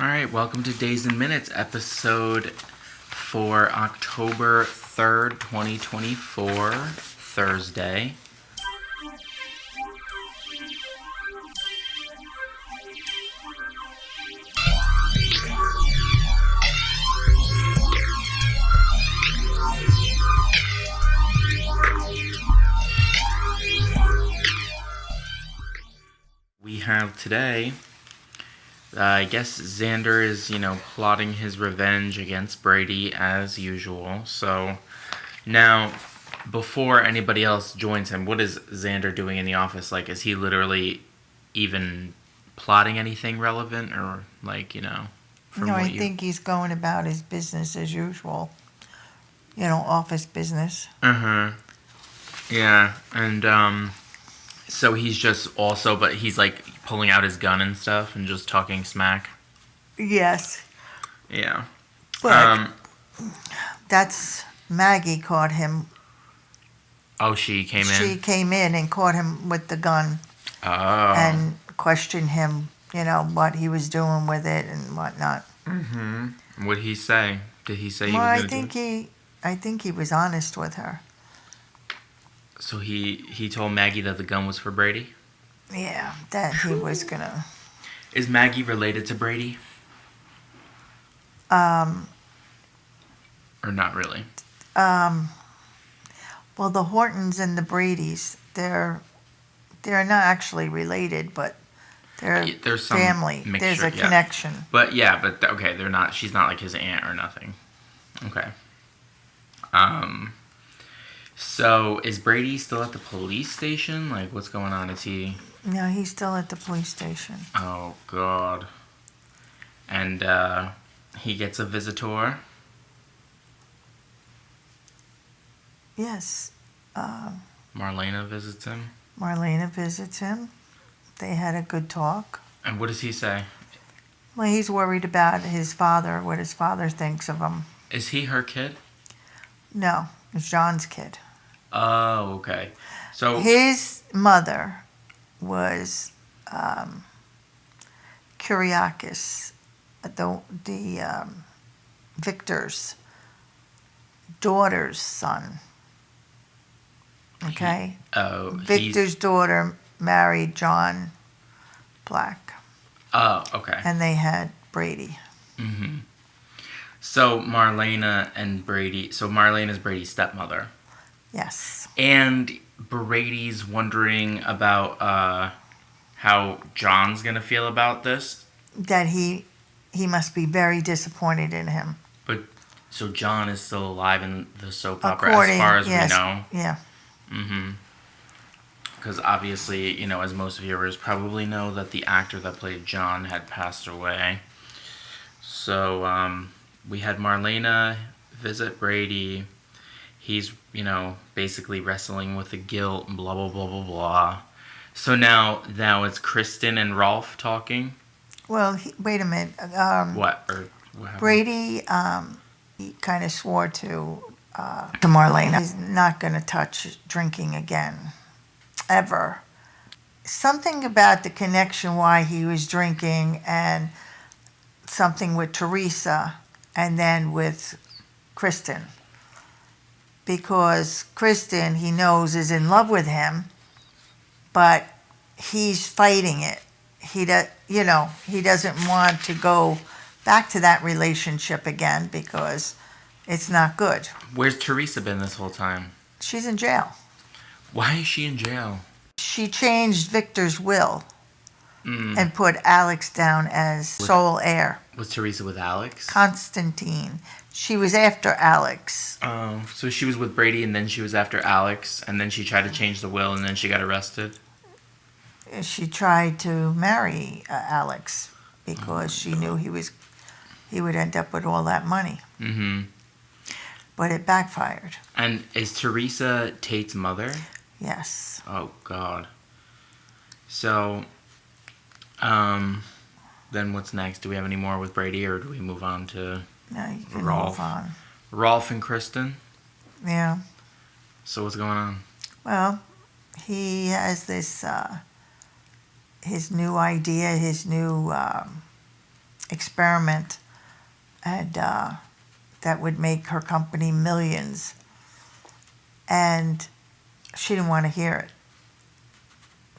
All right, welcome to Days and Minutes, episode for October 3rd, 2024, Thursday. We have today... I guess Xander is, plotting his revenge against Brady as usual. So now, before anybody else joins him, what is Xander doing in the office? Like, is he literally even plotting anything relevant? Or, from No, I think he's going about his business as usual. Office business. Yeah, and, so he's just also, but he's, pulling out his gun and stuff and just talking smack? Yes. Yeah. But that's... Maggie caught him. Oh, she came in? She came in and caught him with the gun. Oh. And questioned him, what he was doing with it and whatnot. Mm-hmm. What did he say? Did he say he was going to do it? I think he was honest with her. So he told Maggie that the gun was for Brady? Yeah, that he was gonna... Is Maggie related to Brady? Or not really? Well, the Hortons and the Bradys, they're not actually related, but there's some family. Mixture, there's a connection. But okay, they're not. She's not like his aunt or nothing. Okay. So is Brady still at the police station? Like, what's going on? Is he? No, he's still at the police station. Oh God. And he gets a visitor. Yes. Marlena visits him. Marlena visits him. They had a good talk. And what does he say? Well, he's worried about his father, what his father thinks of him. Is he her kid? No, it's John's kid. Oh, okay. So his mother was Kyriakis, the Victor's daughter's son. Okay? Victor's daughter married John Black. Oh, okay. And they had Brady. Mm-hmm. So Marlena and Brady... So Marlena's Brady's stepmother. Yes. And Brady's wondering about how John's going to feel about this. That he must be very disappointed in him. But, so John is still alive in the soap opera as far as we know? Yeah. Mm-hmm. Because obviously, as most viewers probably know, that the actor that played John had passed away. So, we had Marlena visit Brady. He's, basically wrestling with the guilt, blah, blah, blah, blah, blah. So now it's Kristen and Rolf talking? Well, wait a minute. What happened? Brady, he kind of swore to Marlena he's not going to touch drinking again, ever. Something about the connection why he was drinking and something with Teresa and then with Kristen. Because Kristen, he knows, is in love with him, but he's fighting it. He doesn't want to go back to that relationship again because it's not good. Where's Teresa been this whole time? She's in jail. Why is she in jail? She changed Victor's will and put Alex down as sole heir. Was Teresa with Alex? Constantine. She was after Alex. Oh, so she was with Brady and then she was after Alex and then she tried to change the will and then she got arrested? She tried to marry Alex because she knew he would end up with all that money. Mm-hmm. But it backfired. And is Teresa Tate's mother? Yes. Oh, God. So, then what's next? Do we have any more with Brady or do we move on to... No, you can Rolf? Move on. Rolf and Kristen? Yeah. So what's going on? Well, he has this, his new idea, his new experiment, and that would make her company millions. And she didn't want to hear it.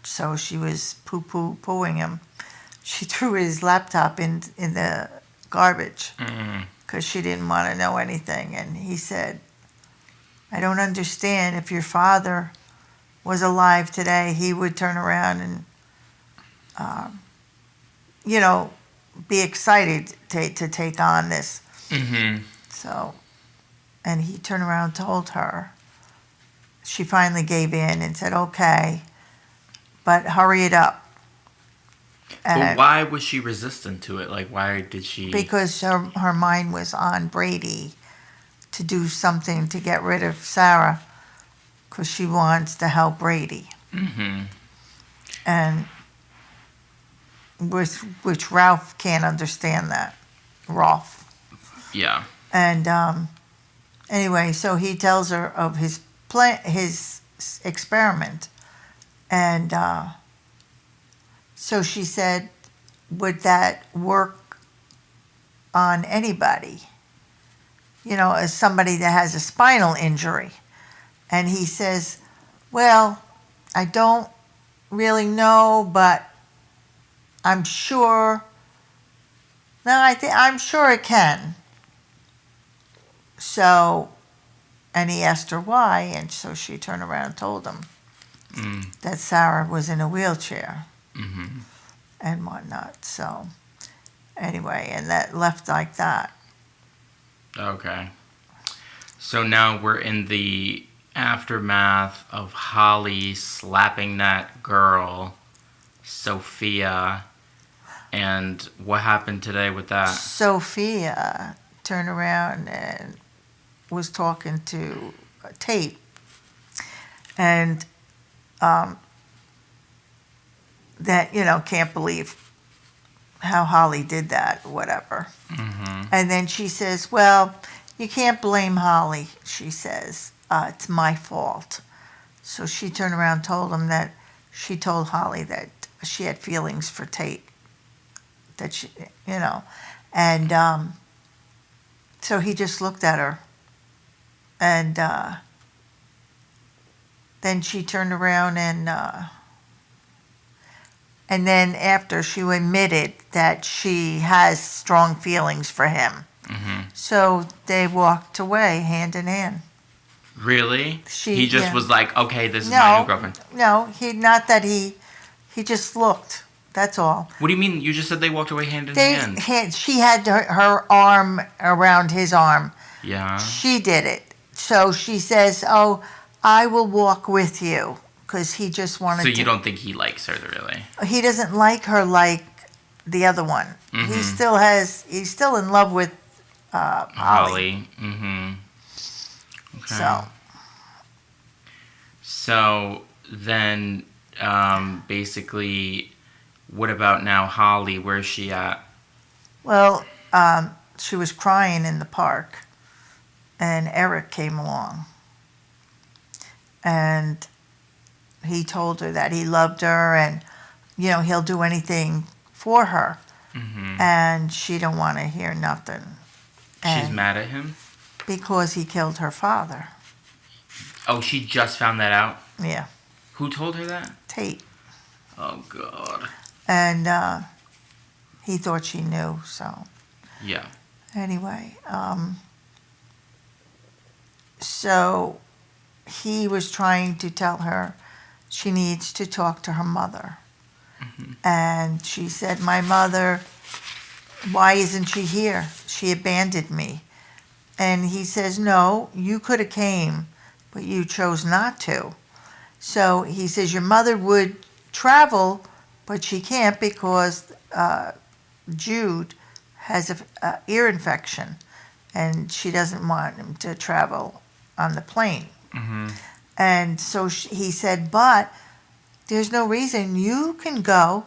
So she was poo-pooing him. She threw his laptop in the garbage because she didn't want to know anything. And he said, I don't understand. If your father was alive today, he would turn around and, be excited to take on this. So, and he turned around and told her. She finally gave in and said, okay, but hurry it up. But why was she resistant to it? Like, why did she... Because her mind was on Brady to do something to get rid of Sarah, because she wants to help Brady. And which Ralph can't understand that. Rolf. Yeah. And anyway, so he tells her of his experiment. And so she said, would that work on anybody? As somebody that has a spinal injury. And he says, well, I don't really know, but I'm sure. No, I'm sure it can. So, and he asked her why, and so she turned around and told him that Sarah was in a wheelchair and whatnot. So, anyway, and that left like that. Okay. So now we're in the aftermath of Holly slapping that girl, Sophia. And what happened today with that? Sophia turned around and was talking to Tate. And that, can't believe how Holly did that, or whatever. And then she says, well, you can't blame Holly, she says. It's my fault. So she turned around and told him that she told Holly that she had feelings for Tate. That she, and so he just looked at her. And then she turned around and then after she admitted that she has strong feelings for him. So they walked away hand in hand. Really? He just was like, okay, this is my new girlfriend. No, he just looked. That's all. What do you mean? You just said they walked away hand in hand. She had her arm around his arm. Yeah. She did it. So she says, oh, I will walk with you. Because he just wanted to. So you don't think he likes her, really? He doesn't like her like the other one. He's still in love with Holly. Okay. So then, basically, what about now Holly? Where's she at? Well, she was crying in the park, and Eric came along. And he told her that he loved her and, he'll do anything for her. And she don't want to hear nothing. She's mad at him? Because he killed her father. Oh, she just found that out? Yeah. Who told her that? Tate. Oh, God. And he thought she knew, so. Yeah. Anyway, so he was trying to tell her she needs to talk to her mother. And she said, my mother, why isn't she here? She abandoned me. And he says, no, you could have came, but you chose not to. So he says, your mother would travel, but she can't because Jude has an ear infection, and she doesn't want him to travel on the plane. And so he said, but there's no reason. You can go,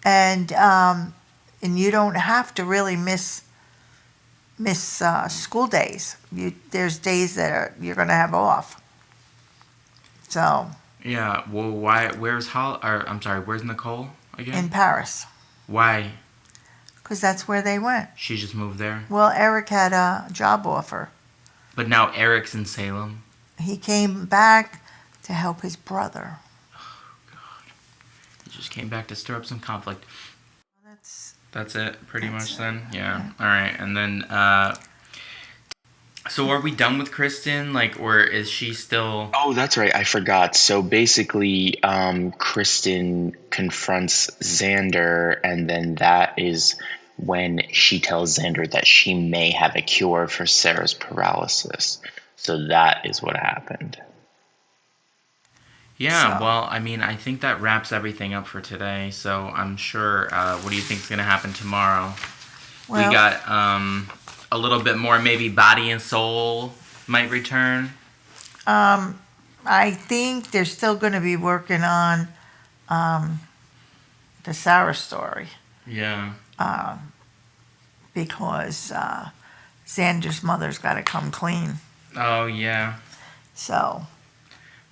and you don't have to really miss school days. There's days that you're going to have off. So. Yeah. Well, why? Where's Where's Nicole again? In Paris. Why? because that's where they went. She just moved there. Well, Eric had a job offer. But now Eric's in Salem. He came back to help his brother. He just came back to stir up some conflict. That's it, pretty That's much it, then? Yeah. yeah. All right. And then, so are we done with Kristen? Like, or is she still... Oh, that's right. I forgot. So basically, Kristen confronts Xander, and then that is when she tells Xander that she may have a cure for Sarah's paralysis. So that is what happened. Yeah, So- well, I mean, I think that wraps everything up for today. So I'm sure, what do you think is going to happen tomorrow? Well, We got a little bit more, maybe Body and Soul might return. I think they're still going to be working on the Sarah story Yeah. because Xander's mother's got to come clean. Oh, yeah. So,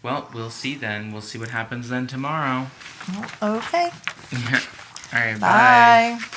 Well, we'll see then. We'll see what happens then tomorrow. okay. All right, bye. Bye.